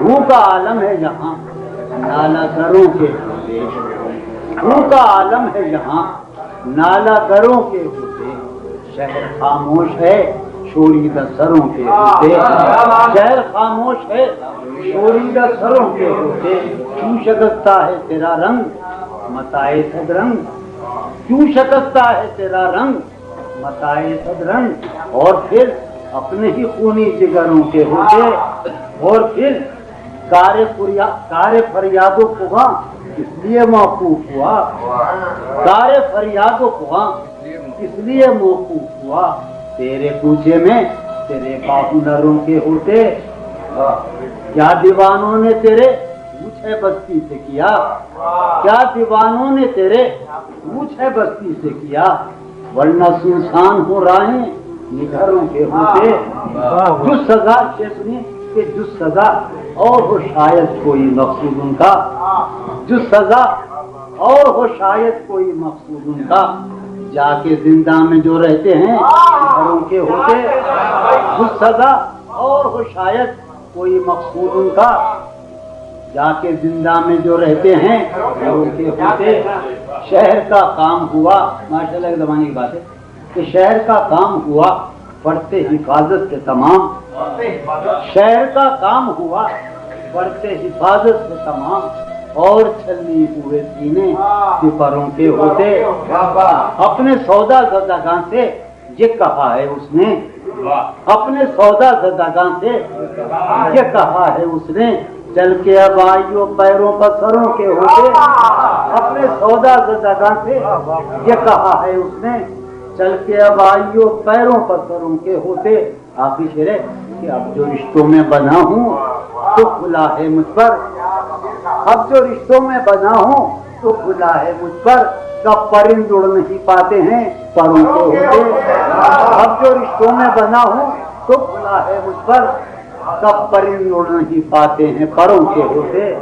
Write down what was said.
روح کا عالم ہے جہاں نالا کروں کے ہوتے، روح کا عالم ہے جہاں نالا کروں کے ہوتے، شہر خاموش ہے شوریدہ سروں کے ہوتے، شہر خاموش ہے شوریدہ سروں کے ہوتے، کیوں شکستہ ہے تیرا رنگ متائے صد رنگ، کیوں شکستہ ہے تیرا رنگ متائے صد رنگ، اور پھر اپنے ہی خونی جگروں کے ہوتے، اور پھر کار فریاد و فغاں اس لیے موقوف ہوا، کار فریاد و فغاں اس لیے موقوف ہوا، تیرے کوچے میں تیرے باہنروں کے ہوتے، کیا دیوانوں نے تیرے پوچھے بستی سے کیا، کیا دیوانوں نے تیرے پوچھے بستی سے کیا، ورنہ سنسان ہو راہیں نگھروں کے ہوتے، جو سزا شیخنی کہ جو سزا اور ہو شاید کوئی مقصود ان کا، جو سزا اور ہو شاید کوئی مقصود ان کا، جا کے زندہ میں جو رہتے ہیں گھروں کے ہوتے، جو سزا اور ہو شاید کوئی مقصود ان کا، جا کے زندہ میں جو رہتے ہیں گھروں کے ہوتے، شہر کا کام ہوا، ماشاءاللہ کے زمانے کی بات ہے کہ شہر کا کام ہوا پڑھتے حفاظت سے تمام، شہر کا کام ہوا پڑھتے حفاظت سے تمام، اور چھلنی ہوئے سینے سپروں کے ہوتے، اپنے سودا زدگاں سے یہ کہا ہے اس نے، اپنے سودا زدگاں سے یہ کہا ہے اس نے، چل کے اب آئیو پیروں پر سروں کے ہوتے، اپنے سودا زدگاں سے یہ کہا ہے اس نے، چل کے اب آئیو پیروں پر سروں کے ہوتے، آخری شعر ہے کہ اب جو رشتوں میں بنا ہوں تو کھلا ہے مجھ پر، اب جو رشتوں میں بنا ہوں تو کھلا ہے مجھ پر، کب پرند اڑ نہیں پاتے ہیں پروں کے ہوتے، اب جو رشتوں میں بنا ہوں تو کھلا ہے مجھ پر، کب پرند اڑ نہیں پاتے ہیں پروں کے ہوتے۔